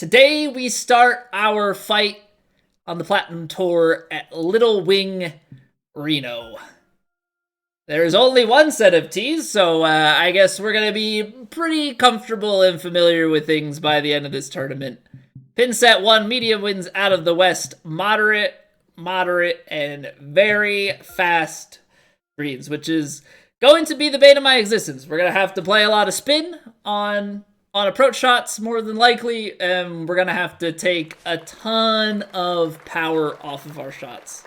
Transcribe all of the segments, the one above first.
Today we start our fight on the Platinum Tour at Little Wing, Reno. There's only one set of tees, so I guess we're going to be pretty comfortable and familiar with things by the end of this tournament. Pin set 1, medium winds out of the west, moderate, and very fast greens, which is going to be the bane of my existence. We're going to have to play a lot of spin on approach shots, more than likely, and we're going to have to take a ton of power off of our shots.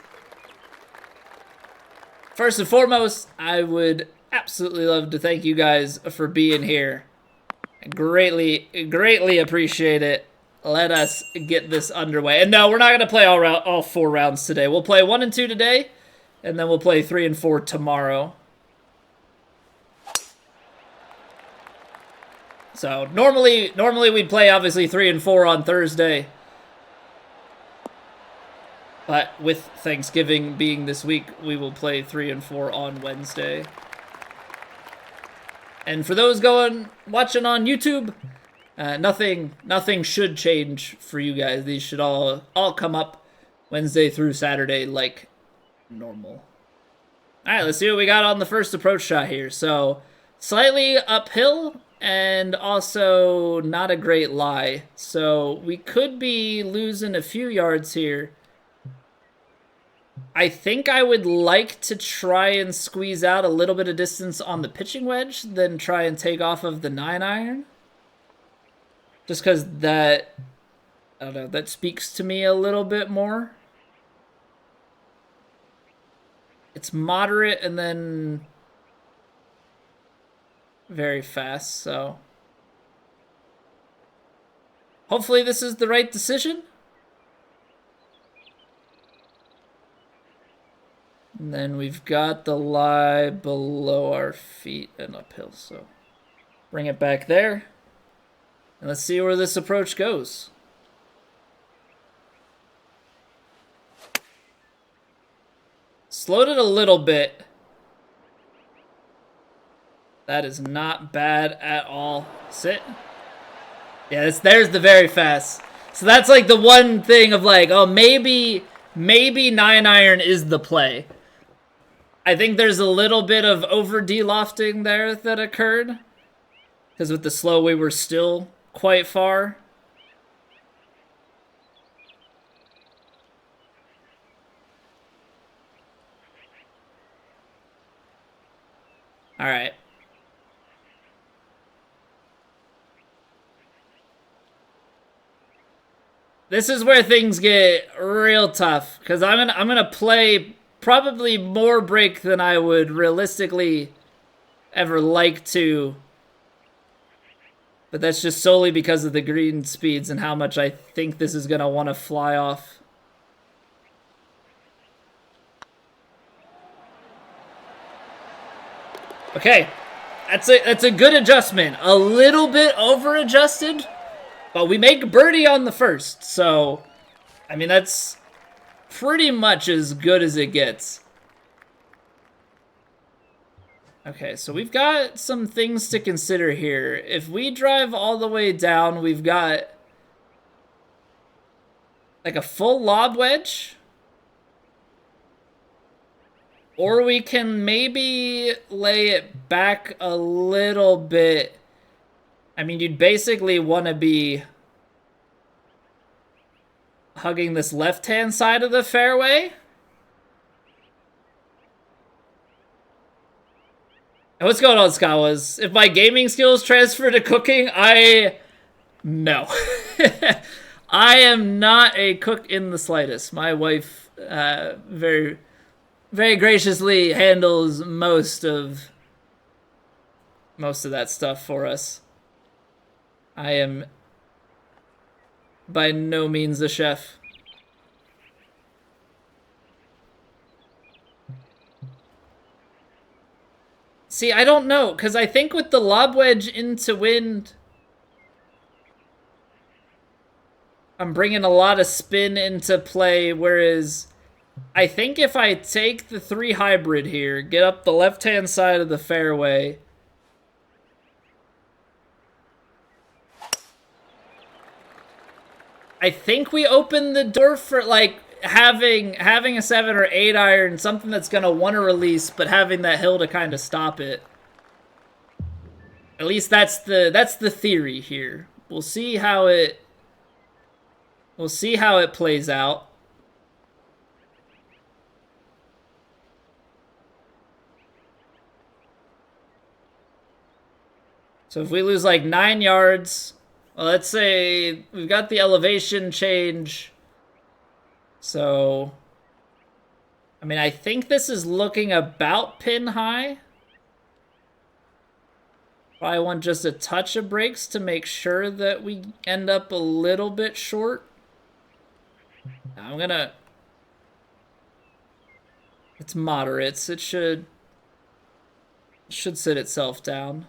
First and foremost, I would absolutely love to thank you guys for being here. I greatly appreciate it. Let us get this underway. And no, we're not going to play all 4 rounds today. We'll play 1 and 2 today, and then we'll play 3 and 4 tomorrow. So normally we'd play obviously 3 and 4 on Thursday. But with Thanksgiving being this week, we will play 3 and 4 on Wednesday. And for those watching on YouTube, nothing should change for you guys. These should all come up Wednesday through Saturday like normal. All right, let's see what we got on the first approach shot here. So slightly uphill and also not a great lie. So we could be losing a few yards here. I think I would like to try and squeeze out a little bit of distance on the pitching wedge, then try and take off of the 9-iron. Just because that, I don't know, that speaks to me a little bit more. It's moderate and then very fast, so hopefully this is the right decision. And then we've got the lie below our feet and uphill, so bring it back there. And let's see where this approach goes. Slowed it a little bit. That is not bad at all. Sit. Yeah, there's the very fast. So that's like the one thing of like, oh, maybe 9-iron is the play. I think there's a little bit of over de-lofting there that occurred. Because with the slow, we were still quite far. All right. This is where things get real tough, because I'm gonna play probably more break than I would realistically ever like to. But that's just solely because of the green speeds and how much I think this is gonna want to fly off. Okay, that's a good adjustment. A little bit over adjusted. But we make birdie on the first, so, I mean, that's pretty much as good as it gets. Okay, so we've got some things to consider here. If we drive all the way down, we've got like a full lob wedge. Or we can maybe lay it back a little bit. I mean, you'd basically want to be hugging this left-hand side of the fairway. And what's going on, Skawas? If my gaming skills transfer to cooking, no. I am not a cook in the slightest. My wife very, very graciously handles most of that stuff for us. I am by no means a chef. See, I don't know, because I think with the lob wedge into wind, I'm bringing a lot of spin into play, whereas I think if I take the 3 hybrid here, get up the left-hand side of the fairway, I think we opened the door for like having a 7 or 8 iron, something that's gonna want to release, but having that hill to kind of stop it. At least that's the theory here. We'll see how it plays out. So if we lose like 9 yards, well, let's say we've got the elevation change. So, I mean, I think this is looking about pin high. Probably want just a touch of brakes to make sure that we end up a little bit short. Now I'm gonna... It's moderates. It should sit itself down.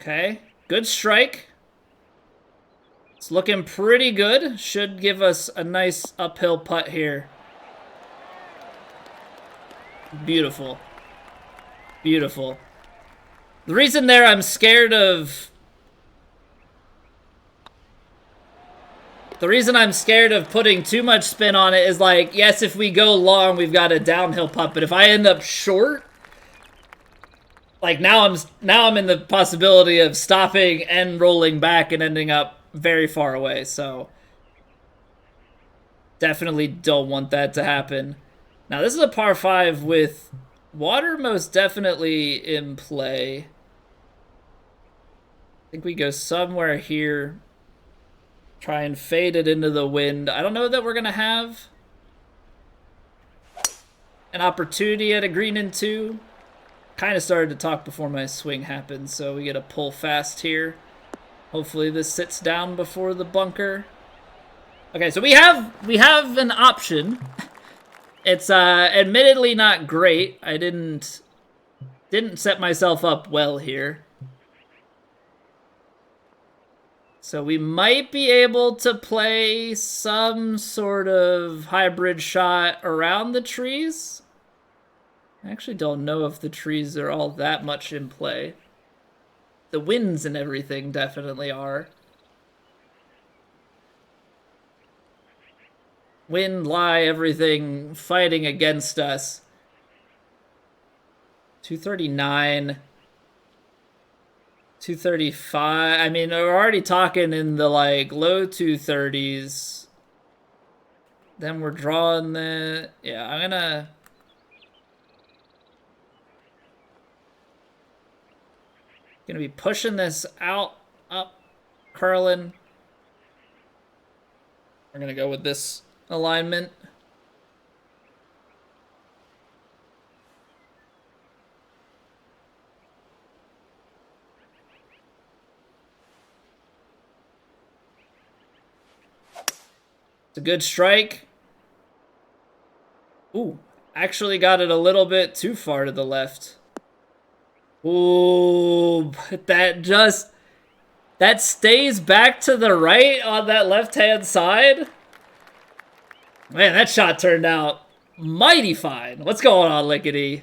Okay, good strike. It's looking pretty good. Should give us a nice uphill putt here. Beautiful. Beautiful. The reason there I'm scared of... The reason I'm scared of putting too much spin on it is like, yes, if we go long, we've got a downhill putt, but if I end up short, like now I'm in the possibility of stopping and rolling back and ending up very far away, so definitely don't want that to happen. Now this is a par 5 with water most definitely in play. I think we go somewhere here. Try and fade it into the wind. I don't know that we're gonna have an opportunity at a green and 2. Kind of started to talk before my swing happened, so we get a pull fast here. Hopefully this sits down before the bunker. Okay, so we have an option. It's admittedly not great. I didn't set myself up well here. So we might be able to play some sort of hybrid shot around the trees. I actually don't know if the trees are all that much in play. The winds and everything definitely are. Wind, lie, everything fighting against us. 239. 235. I mean, we're already talking in the like low 230s. Then we're drawing the... Yeah, I'm gonna... Gonna be pushing this out, up, curling. We're gonna go with this alignment. It's a good strike. Ooh, actually got it a little bit too far to the left. Ooh, that stays back to the right on that left-hand side. Man, that shot turned out mighty fine. What's going on, Lickety?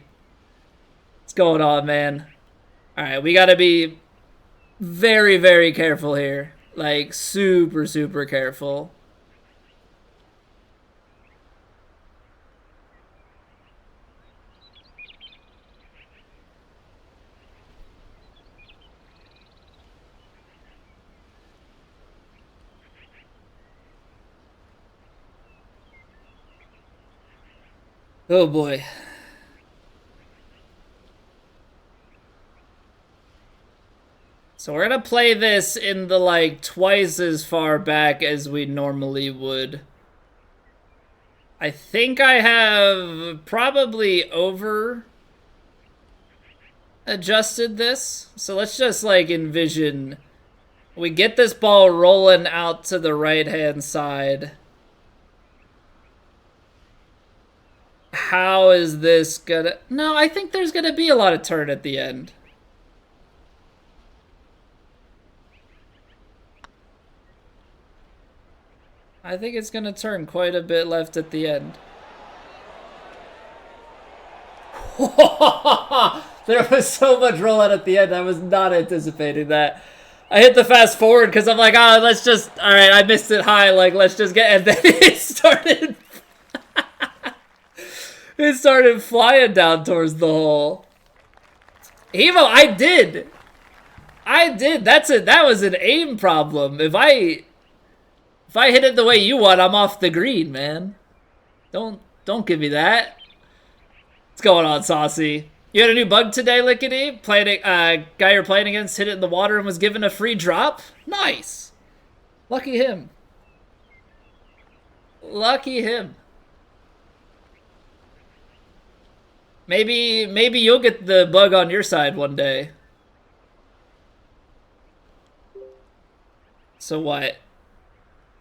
What's going on, man? All right, we got to be very, very careful here. Like, super, super careful. Oh boy. So we're gonna play this in the like twice as far back as we normally would. I think I have probably over adjusted this. So let's just like envision we get this ball rolling out to the right hand side. How is this gonna... No, I think there's gonna be a lot of turn at the end. I think it's gonna turn quite a bit left at the end. There was so much rollout at the end. I was not anticipating that. I hit the fast forward because I'm like, oh, let's just, all right, I missed it high. Like, let's just get, and then it started, it started flying down towards the hole. Evo, I did. That was an aim problem. If I hit it the way you want, I'm off the green, man. Don't give me that. What's going on, Saucy? You had a new bug today, Lickety? Guy you're playing against hit it in the water and was given a free drop? Nice. Lucky him. Lucky him. Maybe you'll get the bug on your side one day. So what?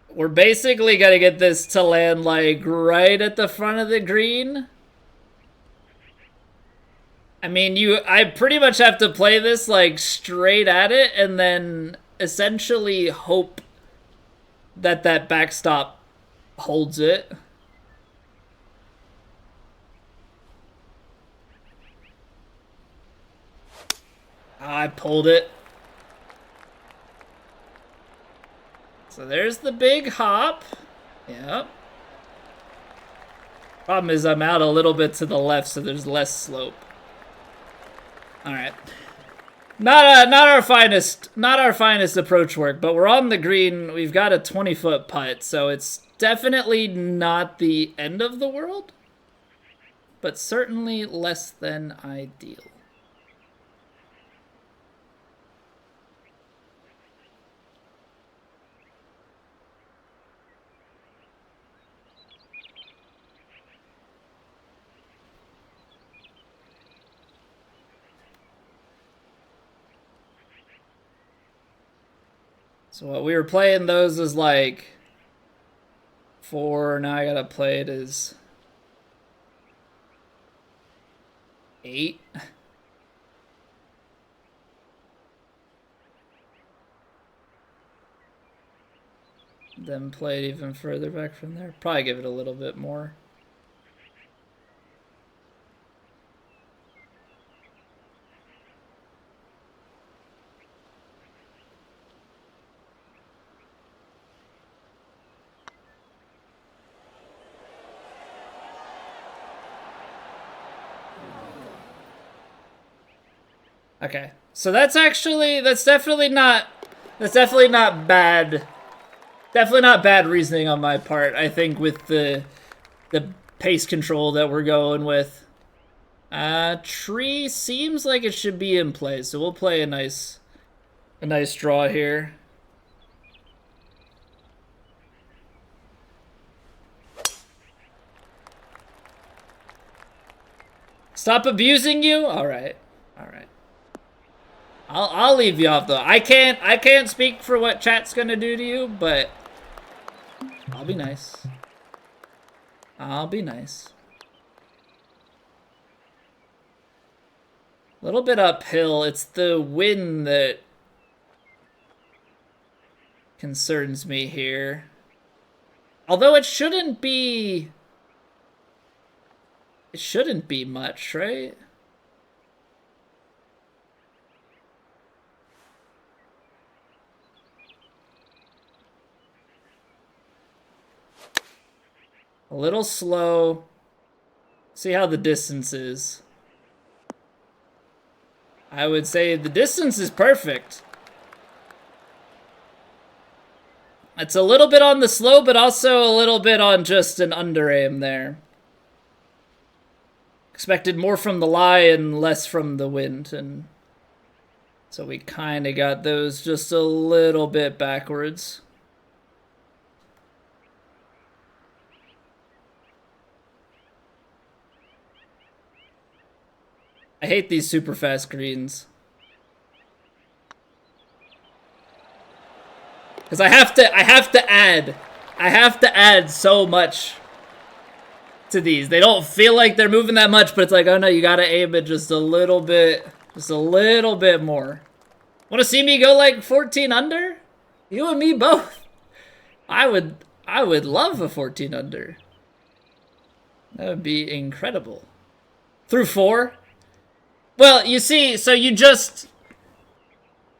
We're basically gonna get this to land like right at the front of the green. I mean, I pretty much have to play this like straight at it and then essentially hope that that backstop holds it. I pulled it. So there's the big hop. Yep. Problem is I'm out a little bit to the left, so there's less slope. All right. Not our finest approach work, but we're on the green. We've got a 20-foot putt, so it's definitely not the end of the world, but certainly less than ideal. So what we were playing those is like 4. Now I gotta play it as 8. Then play it even further back from there. Probably give it a little bit more. Okay, so that's definitely not bad. Definitely not bad reasoning on my part. I think with the pace control that we're going with. Tree seems like it should be in play, so we'll play a nice draw here. Stop abusing you? All right. All right. I'll leave you off though. I can't speak for what chat's gonna do to you, but I'll be nice. I'll be nice. A little bit uphill. It's the wind that concerns me here. Although it shouldn't be much, right? A little slow. See how the distance is. I would say the distance is perfect. It's a little bit on the slow, but also a little bit on just an under aim there. Expected more from the lie and less from the wind, and so we kind of got those just a little bit backwards. I hate these super fast greens. Because I have to add so much to these. They don't feel like they're moving that much, but it's like, oh no, you gotta aim it just a little bit more. Want to see me go like 14 under? You and me both. I would love a 14 under. That would be incredible. Through 4? Well, you see, so you just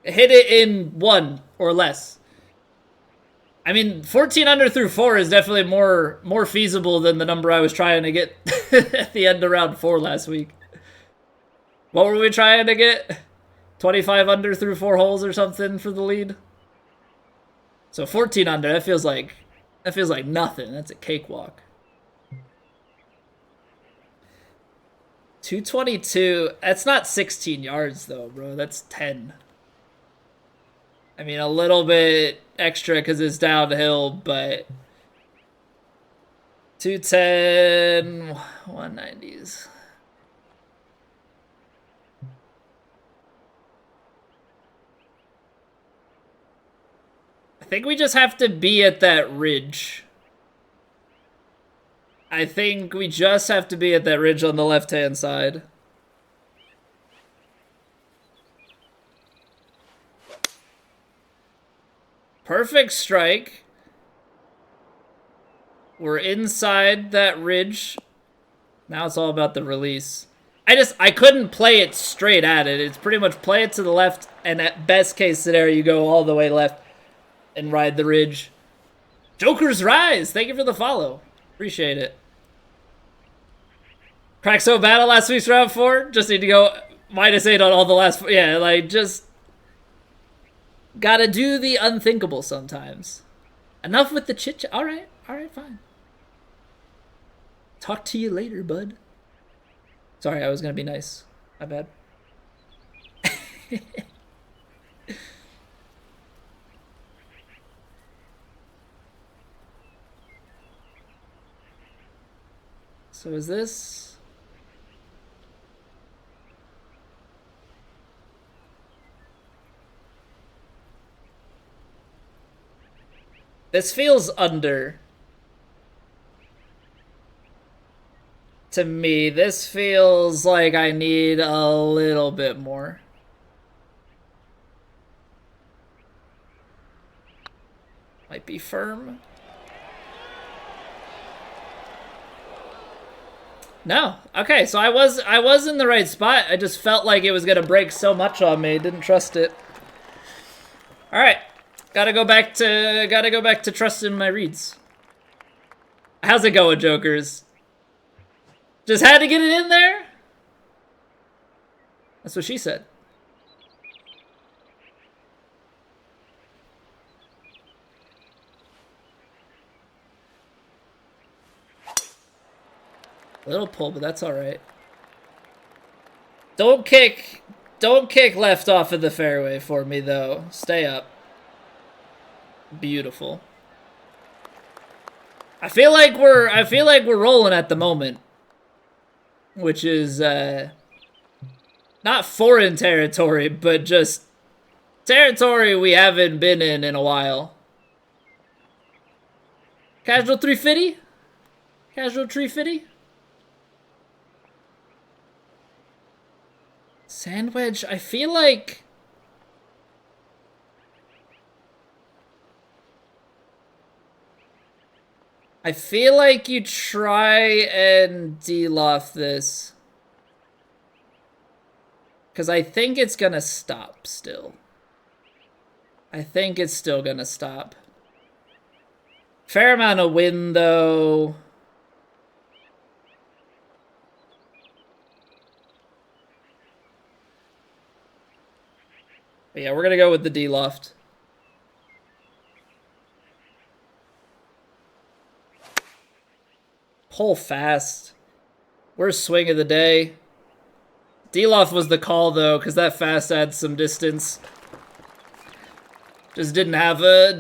hit it in 1 or less. I mean, 14 under through 4 is definitely more feasible than the number I was trying to get at the end of round 4 last week. What were we trying to get? 25 under through 4 holes or something for the lead? So 14 under, that feels like nothing. That's a cakewalk. 222. That's not 16 yards though, bro. That's 10. I mean, a little bit extra because it's downhill, but 210, 190s. I think we just have to be at that ridge. I think we just have to be at that ridge on the left-hand side. Perfect strike. We're inside that ridge. Now it's all about the release. I couldn't play it straight at it. It's pretty much play it to the left, and at best case scenario, you go all the way left and ride the ridge. Joker's Rise! Thank you for the follow. Appreciate it. Cracked so bad on last week's round 4. Just need to go -8 on all the last 4. Yeah, like, just gotta do the unthinkable sometimes. Enough with the chit-chat. Alright, fine. Talk to you later, bud. Sorry, I was gonna be nice. My bad. So is this... This feels under. To me, this feels like I need a little bit more. Might be firm. No. Okay, so I was in the right spot. I just felt like it was gonna break so much on me. Didn't trust it. All right. Gotta go back to trusting my reads. How's it going, Jokers? Just had to get it in there? That's what she said. Little pull, but that's all right. Don't kick left off of the fairway for me though. Stay up. Beautiful. I feel like we're rolling at the moment, which is not foreign territory, but just territory we haven't been in a while. Casual 350? Casual 350? Sand wedge, I feel like... you try and de-loft this. Because I think it's gonna stop still. I think it's still gonna stop. Fair amount of wind, though. But yeah, we're gonna go with the de-loft. Pull fast. Worst swing of the day. D-loft was the call though, because that fast adds some distance. Just didn't have a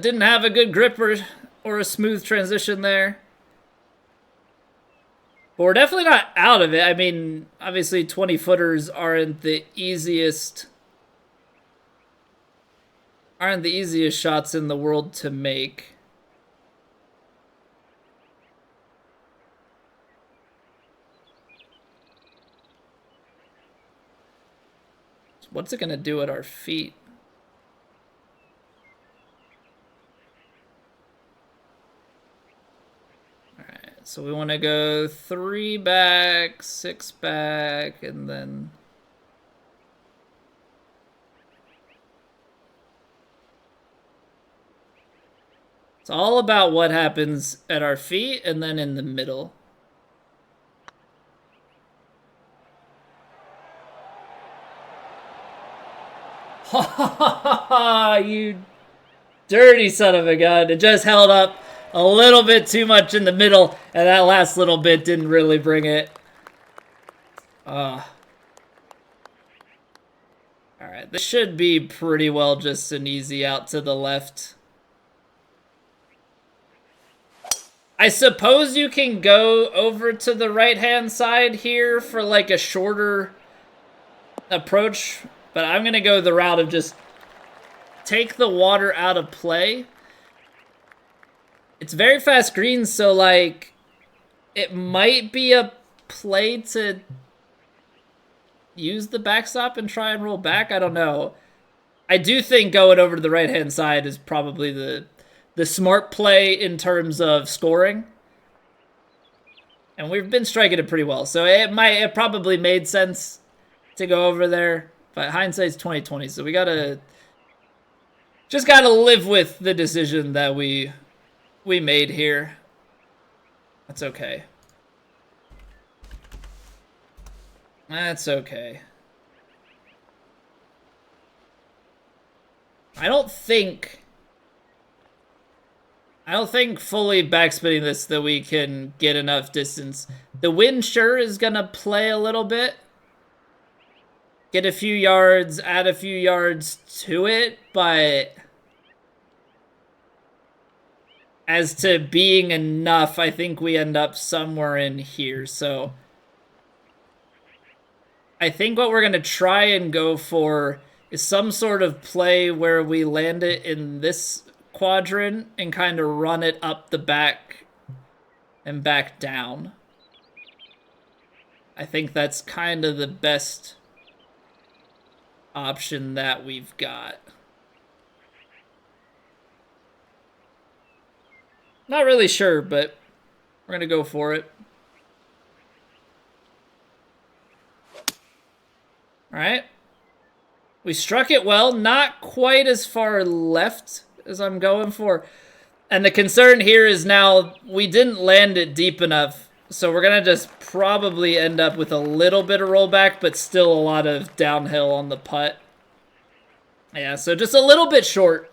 good grip or a smooth transition there. But we're definitely not out of it. I mean, obviously 20-footers aren't the easiest shots in the world to make. What's it gonna do at our feet? Alright, so we want to go 3 back, 6 back, and then It's all about what happens at our feet and then in the middle. Ha ha ha ha! You dirty son of a gun. It just held up a little bit too much in the middle, and that last little bit didn't really bring it. Alright, this should be pretty well just an easy out to the left. I suppose you can go over to the right-hand side here for like a shorter approach, but I'm going to go the route of just take the water out of play. It's very fast green, so like it might be a play to use the backstop and try and roll back. I don't know. I do think going over to the right-hand side is probably the smart play in terms of scoring. And we've been striking it pretty well, so it probably made sense to go over there. But hindsight's 20/20, so we just gotta live with the decision that we made here. That's okay. That's okay. I don't think fully backspinning this that we can get enough distance. The wind sure is gonna play a little bit. Get a few yards, add a few yards to it, but as to being enough, I think we end up somewhere in here. So I think what we're going to try and go for is some sort of play where we land it in this quadrant and kind of run it up the back and back down. I think that's kind of the best option that we've got. Not really sure, but we're going to go for it. All right. We struck it well, not quite as far left as I'm going for. And the concern here is now we didn't land it deep enough. So we're going to just probably end up with a little bit of rollback, but still a lot of downhill on the putt. Yeah, so just a little bit short.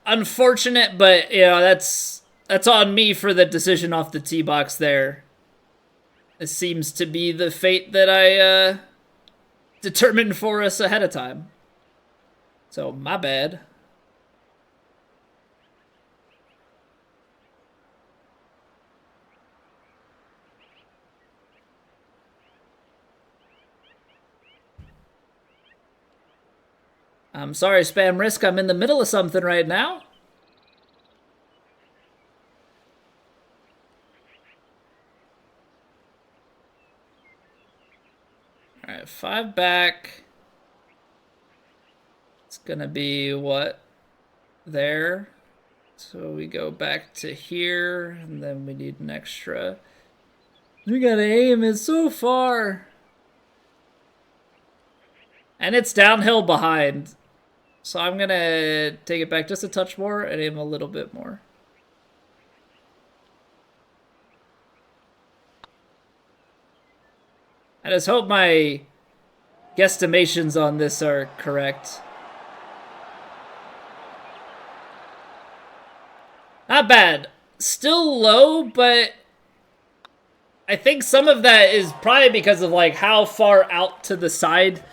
Unfortunate, but you know, that's on me for the decision off the tee box there. This seems to be the fate that I determined for us ahead of time. So, my bad. I'm sorry, Spam Risk. I'm in the middle of something right now. All right, 5 back. It's going to be what? There. So we go back to here, and then we need an extra. We got to aim it so far. And it's downhill behind. So I'm going to take it back just a touch more and aim a little bit more. I just hope my guesstimations on this are correct. Not bad. Still low, but I think some of that is probably because of like how far out to the side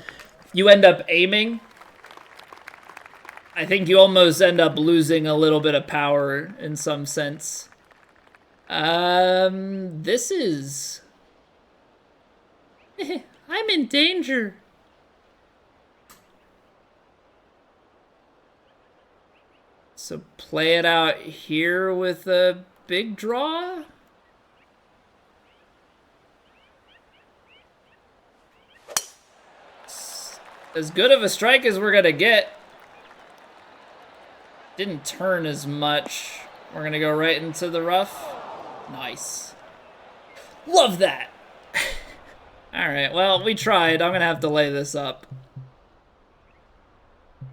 you end up aiming. I think you almost end up losing a little bit of power in some sense. This is... I'm in danger. So play it out here with a big draw. As good of a strike as we're gonna get. Didn't turn as much. We're gonna go right into the rough. Nice. Love that. Alright, well, we tried. I'm gonna have to lay this up.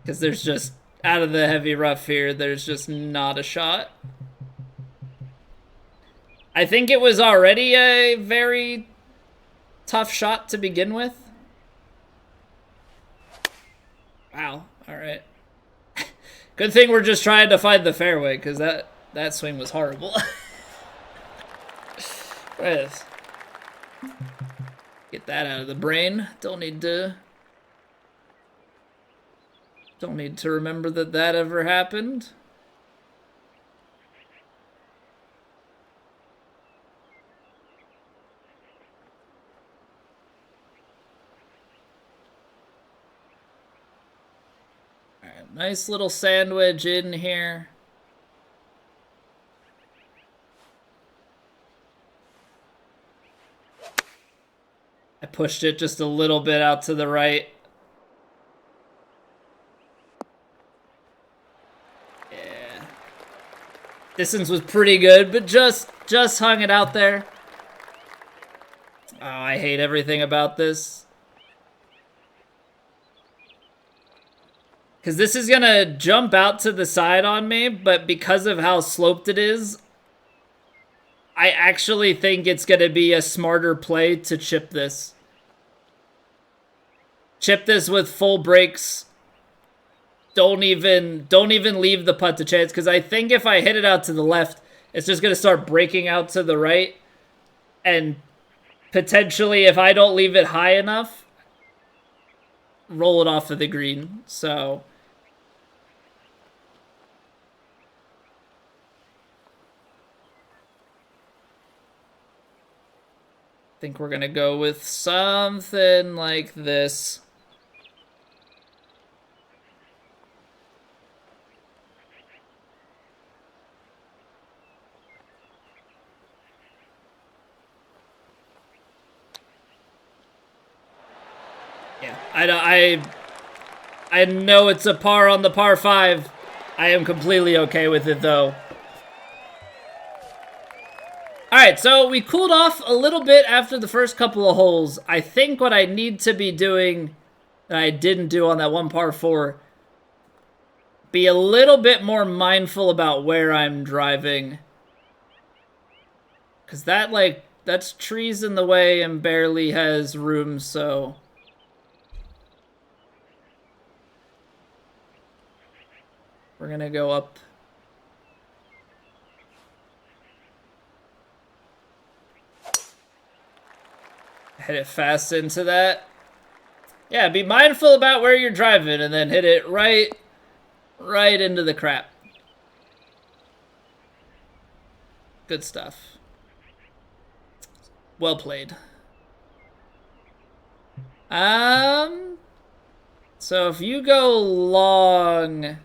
Because there's just out of the heavy rough here, there's just not a shot. I think it was already a very tough shot to begin with. Wow, alright. Good thing we're just trying to find the fairway, because that swing was horrible. Right. Get that out of the brain. Don't need to remember that ever happened. All right, nice little sandwich in here. I pushed it just a little bit out to the right. Yeah. Distance was pretty good, but just hung it out there. Oh, I hate everything about this. Because this is going to jump out to the side on me, but because of how sloped it is, I actually think it's going to be a smarter play to chip this. Chip this with full brakes. Don't even leave the putt to chance, because I think if I hit it out to the left, it's just going to start breaking out to the right. And potentially, if I don't leave it high enough, roll it off of the green. So I think we're going to go with something like this. Yeah, I know it's a par on the par 5. I am completely okay with it, though. Alright, so we cooled off a little bit after the first couple of holes. I think what I need to be doing that I didn't do on that one par 4, be a little bit more mindful about where I'm driving. Because that's trees in the way and barely has room, so we're gonna go up. Hit it fast into that. Yeah, be mindful about where you're driving and then hit it right into the crap. Good stuff. Well played. So if you go long,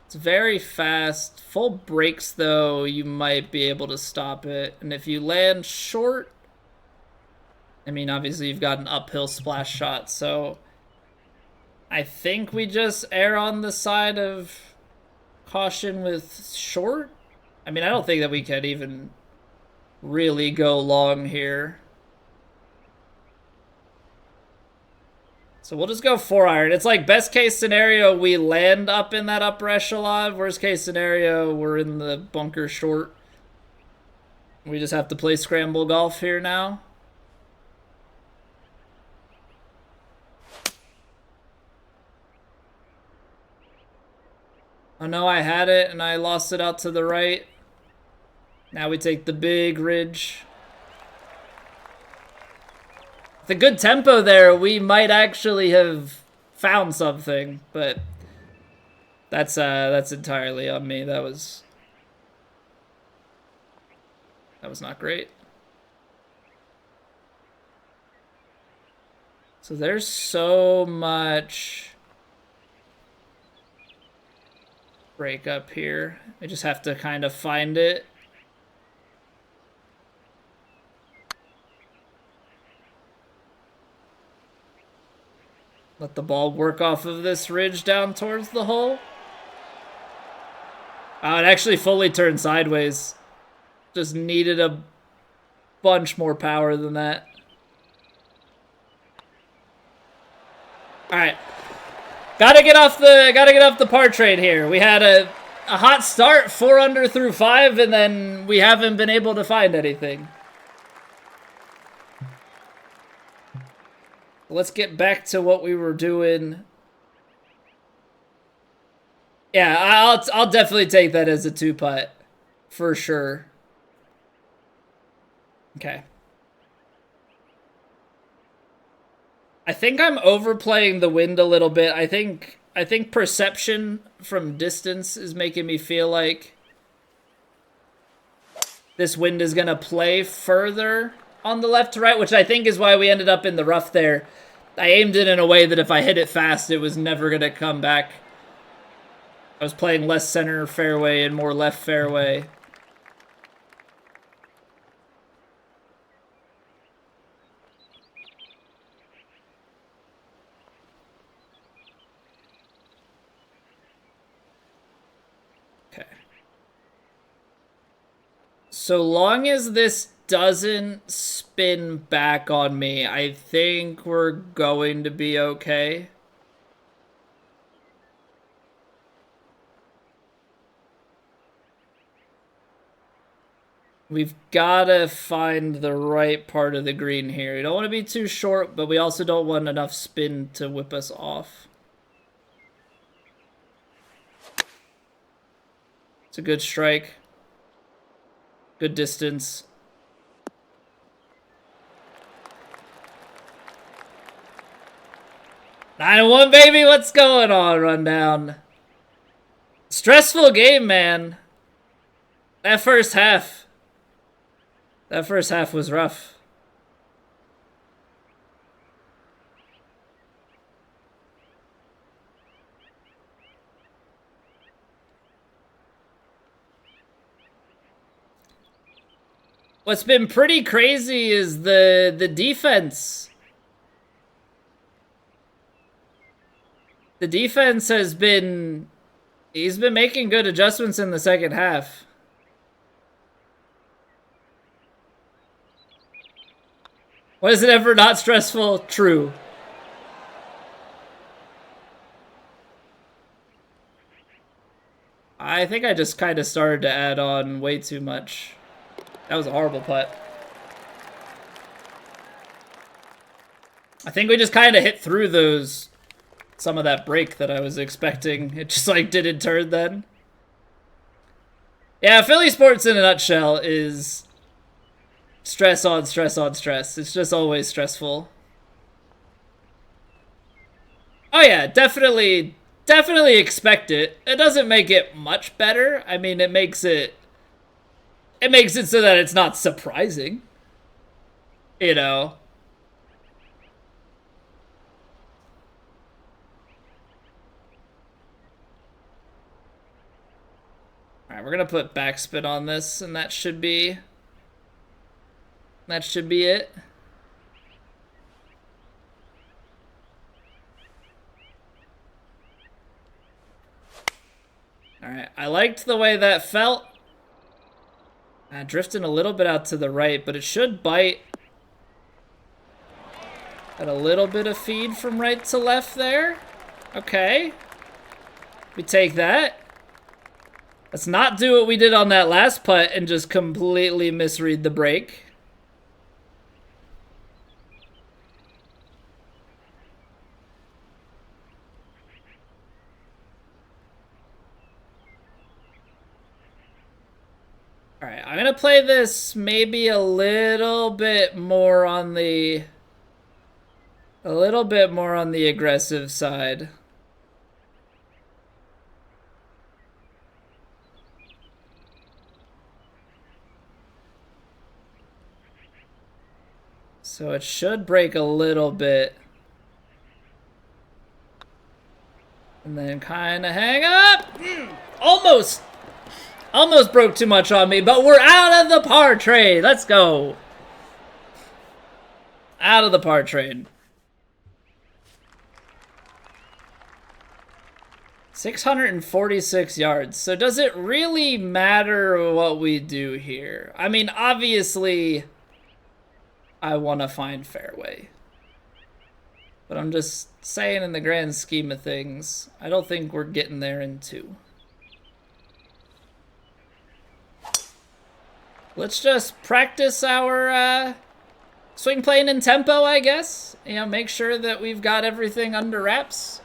it's very fast. Full brakes, though, you might be able to stop it. And if you land short, I mean, obviously you've got an uphill splash shot, so I think we just err on the side of caution with short. I mean, I don't think that we can even really go long here. So we'll just go 4-iron. It's like best case scenario, we land up in that upper echelon. Worst case scenario, we're in the bunker short. We just have to play scramble golf here now. Oh no, I had it and I lost it out to the right. Now we take the big ridge. With a good tempo there, we might actually have found something, but that's entirely on me. That was not great. So there's so much break up here. I just have to kind of find it. Let the ball work off of this ridge down towards the hole. Oh, it actually fully turned sideways. Just needed a bunch more power than that. All right. Gotta get off the par train here. We had a hot start, 4 under through 5, and then we haven't been able to find anything. Let's get back to what we were doing. Yeah, I'll definitely take that as a 2-putt. For sure. Okay. I think I'm overplaying the wind a little bit. I think perception from distance is making me feel like this wind is going to play further on the left to right, which I think is why we ended up in the rough there. I aimed it in a way that if I hit it fast, it was never going to come back. I was playing less center fairway and more left fairway. Okay. So long as this doesn't spin back on me, I think we're going to be okay. We've got to find the right part of the green here. We don't want to be too short, but we also don't want enough spin to whip us off. It's a good strike. Good distance. Nine and 1, baby. What's going on, Rundown? Stressful game, man. That first half was rough. What's been pretty crazy is the defense. The defense has been... He's been making good adjustments in the second half. Was it ever not stressful? True. I think I just kind of started to add on way too much. That was a horrible putt. I think we just kind of hit through some of that break that I was expecting. It just like didn't turn then. Yeah, Philly sports in a nutshell is stress on stress on stress. It's just always stressful. Oh yeah, definitely expect it. It doesn't make it much better. I mean, it makes it so that it's not surprising. You know. Alright, we're gonna put backspin on this, and that should be it. Alright, I liked the way that felt. Drifting a little bit out to the right, but it should bite. Got a little bit of feed from right to left there. Okay. We take that. Let's not do what we did on that last putt and just completely misread the break. Alright, I'm gonna play this maybe a little bit more on the aggressive side. So it should break a little bit. And then kind of hang up. Almost broke too much on me, but we're out of the par trade. Let's go. Out of the par trade. 646 yards. So does it really matter what we do here? I mean, obviously, I want to find fairway. But I'm just saying, in the grand scheme of things, I don't think we're getting there in 2. Let's just practice our swing plane and tempo, I guess. You know, make sure that we've got everything under wraps.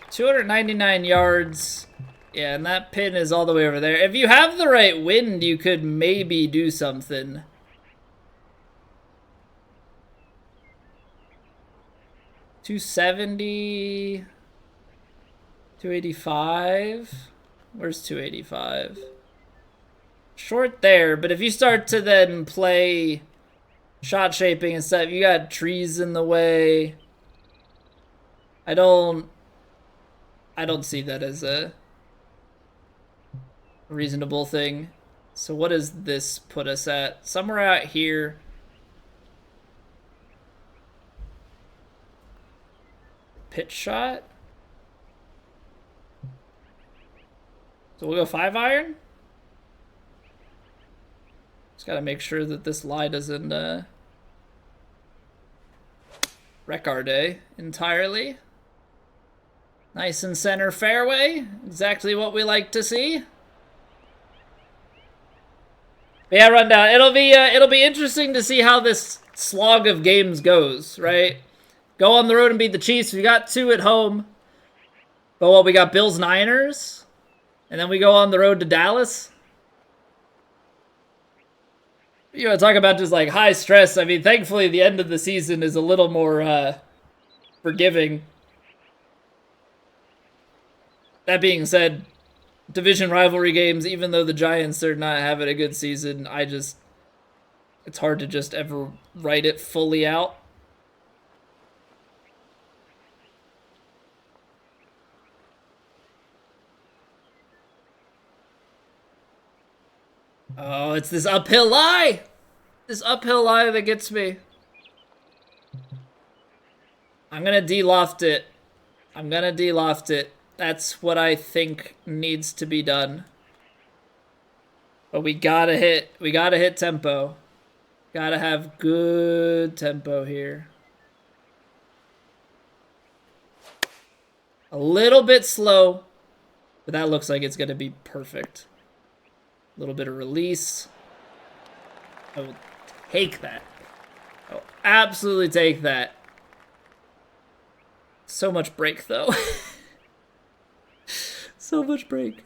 .299 yards. Yeah, and that pin is all the way over there. If you have the right wind, you could maybe do something. .270... 285. Where's 285? Short there, but if you start to then play shot shaping and stuff, you got trees in the way. I don't see that as a reasonable thing. So what does this put us at? Somewhere out here. Pitch shot. So we'll go 5 iron. Just gotta make sure that this lie doesn't wreck our day entirely. Nice and center fairway. Exactly what we like to see. But yeah, rundown. It'll be interesting to see how this slog of games goes, right? Go on the road and beat the Chiefs. We got 2 at home. But what, we got Bills Niners? And then we go on the road to Dallas. You know, talk about just like high stress. I mean, thankfully the end of the season is a little more forgiving. That being said, division rivalry games, even though the Giants are not having a good season, it's hard to just ever write it fully out. Oh, it's this uphill lie! This uphill lie that gets me. I'm gonna de-loft it. I'm gonna de-loft it. That's what I think needs to be done. But we gotta hit tempo. Gotta have good tempo here. A little bit slow, but that looks like it's gonna be perfect. A little bit of release. I will take that. I will absolutely take that. So much break, though. So much break.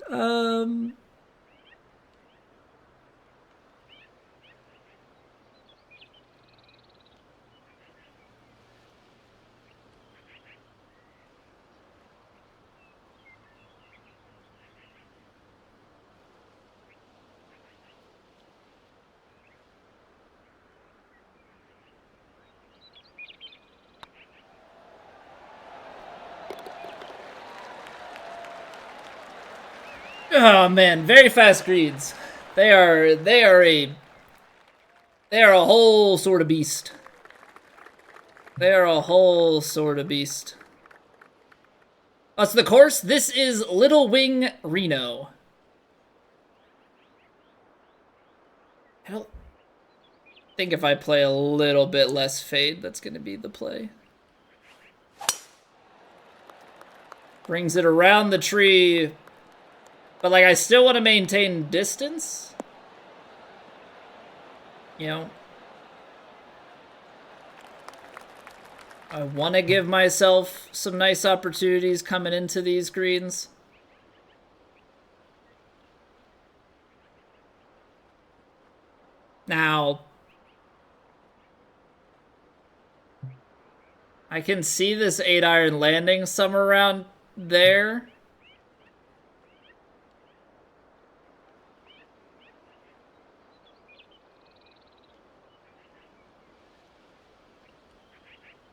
Oh man, very fast greens. They are a whole sort of beast. They are a whole sort of beast. That's the course. This is Little Wing, Reno. I don't think if I play a little bit less fade, that's going to be the play. Brings it around the tree. But, like, I still want to maintain distance. You know. I want to give myself some nice opportunities coming into these greens. Now, I can see this 8-iron landing somewhere around there.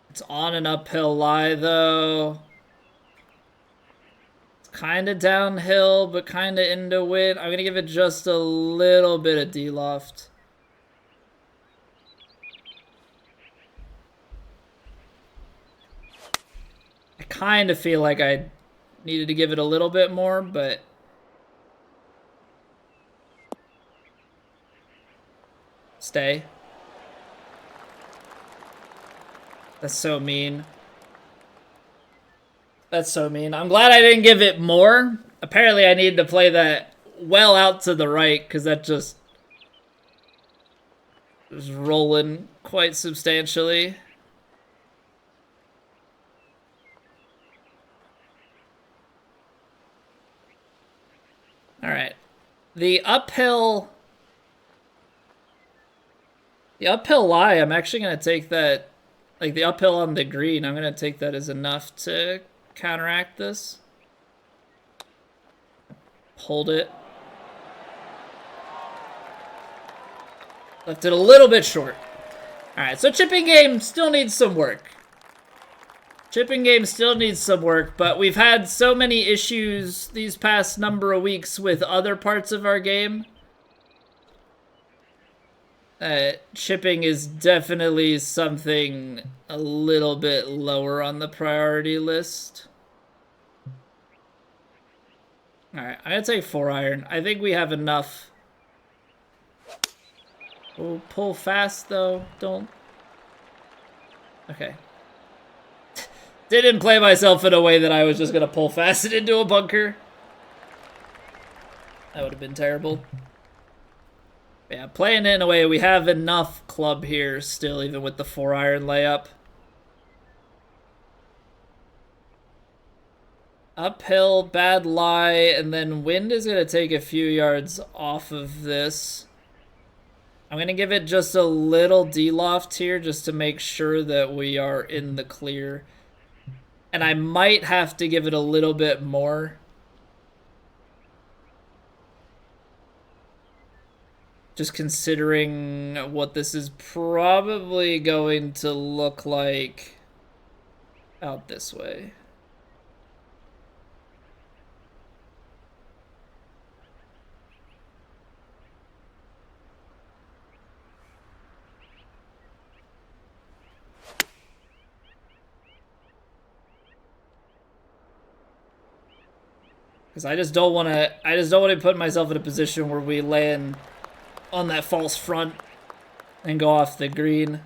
It's on an uphill lie, though. It's kind of downhill, but kind of into wind. I'm going to give it just a little bit of de-loft. I kind of feel like I needed to give it a little bit more, but... Stay. That's so mean. That's so mean. I'm glad I didn't give it more. Apparently I needed to play that well out to the right because that just was rolling quite substantially. All right. The uphill lie, I'm actually going to take that, like the uphill on the green, I'm going to take that as enough to counteract this. Hold it. Left it a little bit short. All right, so chipping game still needs some work. Chipping game still needs some work, but we've had so many issues these past number of weeks with other parts of our game. Chipping is definitely something a little bit lower on the priority list. All right, I'm gonna take 4-iron. I think we have enough. Oh, pull fast though. Don't. Okay. Didn't play myself in a way that I was just gonna pull fast it into a bunker. That would have been terrible. Yeah, playing it in a way we have enough club here still, even with the 4-iron layup. Uphill, bad lie, and then wind is gonna take a few yards off of this. I'm gonna give it just a little D-loft here just to make sure that we are in the clear. And I might have to give it a little bit more. Just considering what this is probably going to look like out this way. Because I just don't want to put myself in a position where we land on that false front and go off the green.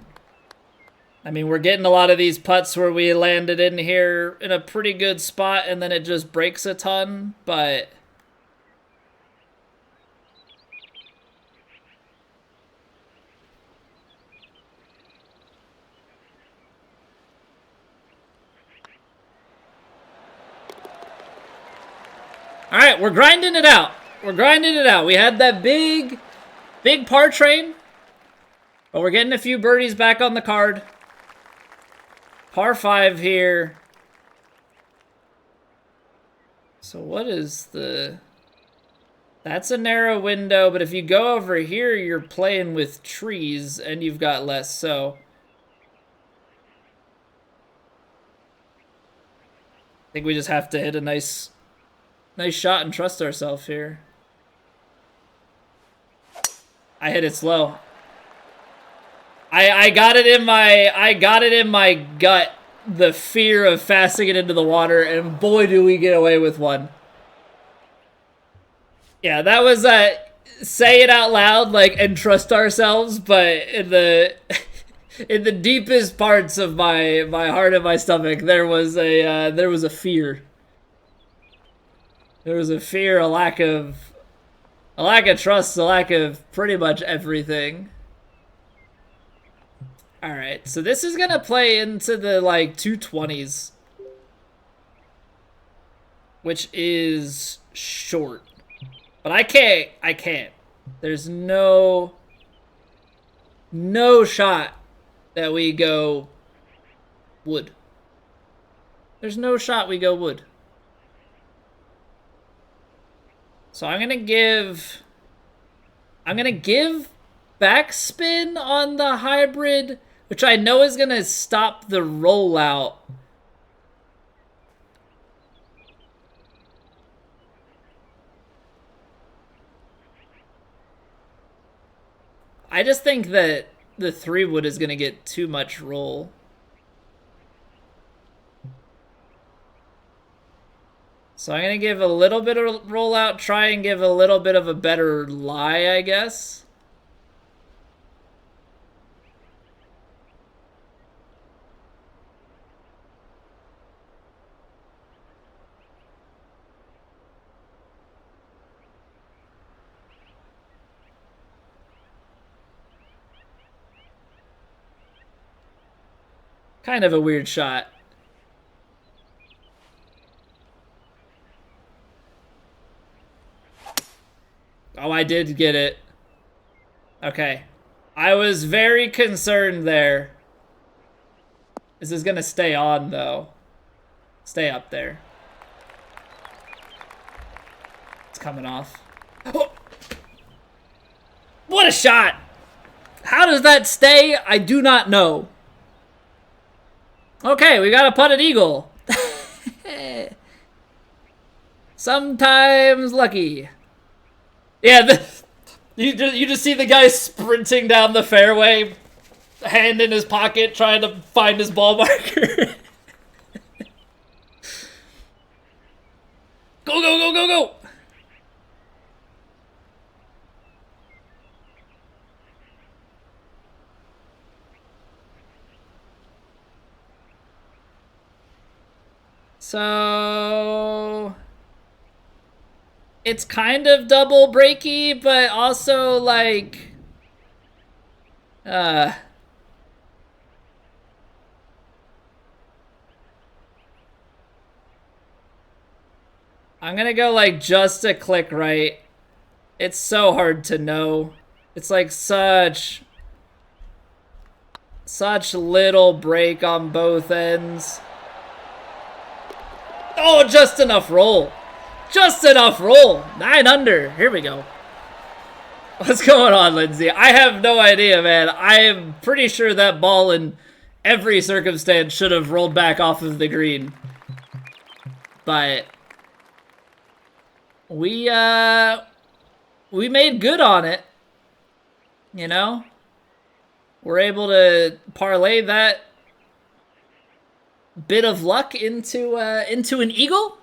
I mean, we're getting a lot of these putts where we landed in here in a pretty good spot and then it just breaks a ton, but all right, we're grinding it out. We're grinding it out. We had that big par train, but we're getting a few birdies back on the card. Par 5 here. So what is the... That's a narrow window, but if you go over here, you're playing with trees and you've got less, so... I think we just have to hit a nice shot and trust ourselves here. I hit it slow. I got it in my gut, the fear of fasting it into the water, and boy do we get away with one. Yeah, that was say it out loud, like, and trust ourselves, but in the in the deepest parts of my heart and my stomach, there was a fear. There was a fear, a lack of trust, a lack of pretty much everything. All right, so this is gonna play into the like 220s, which is short, but I can't. There's no shot that we go wood. There's no shot we go wood. So I'm gonna give backspin on the hybrid, which I know is gonna stop the rollout. I just think that the 3-wood is gonna get too much roll. So I'm going to give a little bit of rollout, try and give a little bit of a better lie, I guess. Kind of a weird shot. Oh, I did get it. Okay. I was very concerned there. This is gonna stay on, though. Stay up there. It's coming off. Oh! What a shot! How does that stay? I do not know. Okay, we got a putted eagle. Sometimes lucky. Yeah, you just see the guy sprinting down the fairway, hand in his pocket, trying to find his ball marker. Go, go, go, go, go! So it's kind of double breaky, but also like I'm gonna go like just a click right. It's so hard to know. It's like such little break on both ends. Oh, just enough roll. Just enough roll. 9 under. Here we go. What's going on, Lindsay? I have no idea, man. I am pretty sure that ball in every circumstance should have rolled back off of the green. But we made good on it. You know? We're able to parlay that bit of luck into an eagle.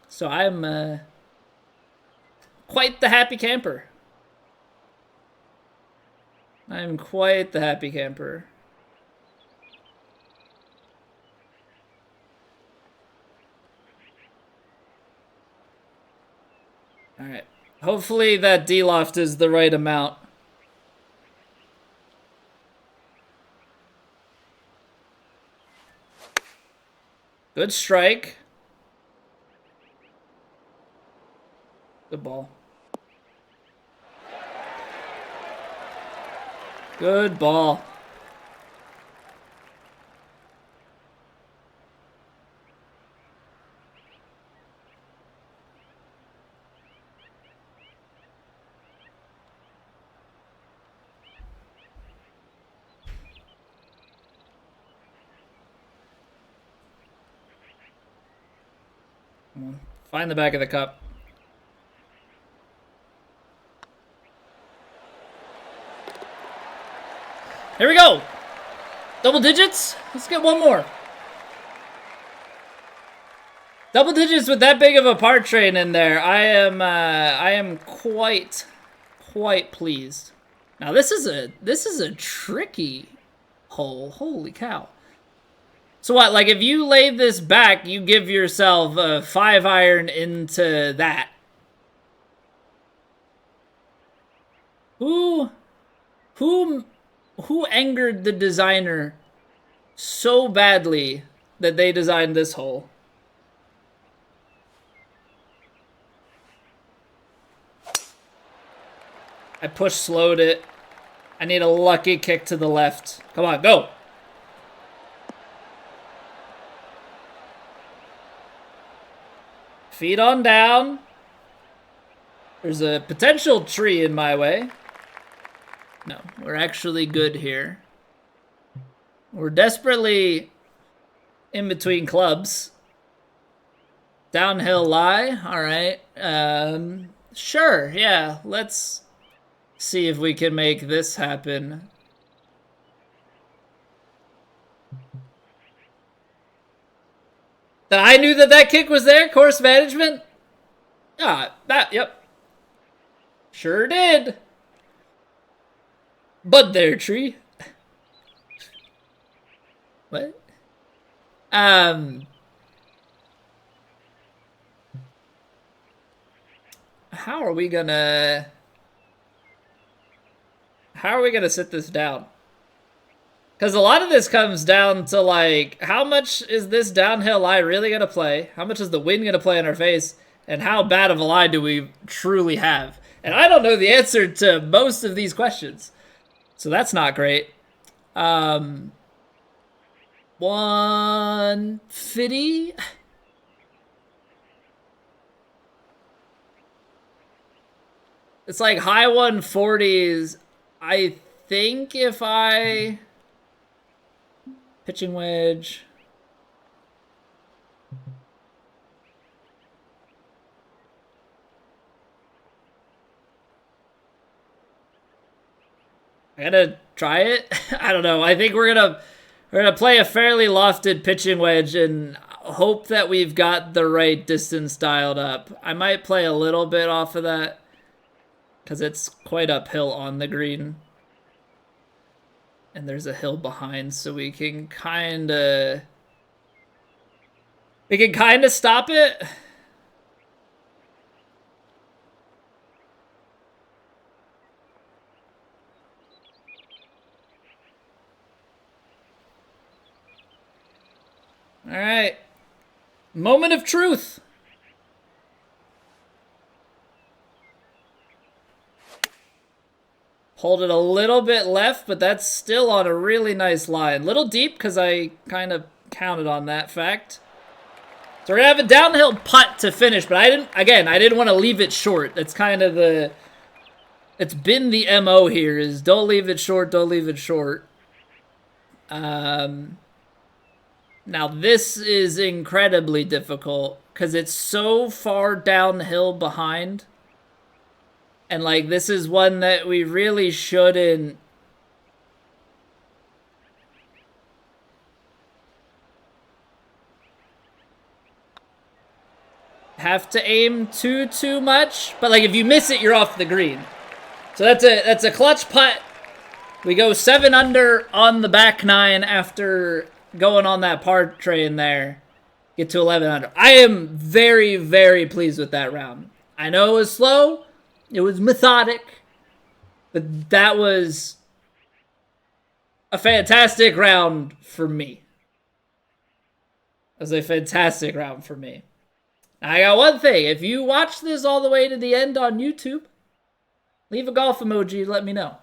So I'm quite the happy camper. I'm quite the happy camper. All right. Hopefully that D-loft is the right amount. Good strike. Good ball. Good ball. Find the back of the cup. Here we go. Double digits. Let's get one more. Double digits with that big of a par train in there. I am quite pleased. Now this is a tricky hole. Holy cow. So what, like if you lay this back, you give yourself a 5-iron into that. Who angered the designer so badly that they designed this hole? I push slowed it. I need a lucky kick to the left. Come on, go. Feet on down. There's a potential tree in my way. No, we're actually good here. We're desperately in between clubs. Downhill lie. All right. Sure. Yeah. Let's see if we can make this happen. I knew that kick was there. Course management. Yep. Sure did. Bud there, tree. What? How are we gonna sit this down? Because a lot of this comes down to, like, how much is this downhill lie really going to play? How much is the wind going to play in our face? And how bad of a lie do we truly have? And I don't know the answer to most of these questions. So that's not great. 150? It's like high 140s. I think if I... Pitching wedge. I gotta try it. I don't know. I think we're gonna play a fairly lofted pitching wedge and hope that we've got the right distance dialed up. I might play a little bit off of that because it's quite uphill on the green. And there's a hill behind, so we can kind of stop it. All right. Moment of truth. Hold it a little bit left, but that's still on a really nice line. Little deep because I kind of counted on that fact. So we're gonna have a downhill putt to finish, but I didn't want to leave it short. That's kind of it's been the MO here is don't leave it short, don't leave it short. Now this is incredibly difficult because it's so far downhill behind. And, like, this is one that we really shouldn't have to aim too much. But, like, if you miss it, you're off the green. So that's a clutch putt. We go 7 under on the back 9 after going on that par train there. Get to 11 under. I am very, very pleased with that round. I know it was slow. It was methodic, but that was a fantastic round for me. It was a fantastic round for me. I got one thing. If you watch this all the way to the end on YouTube, leave a golf emoji, let me know.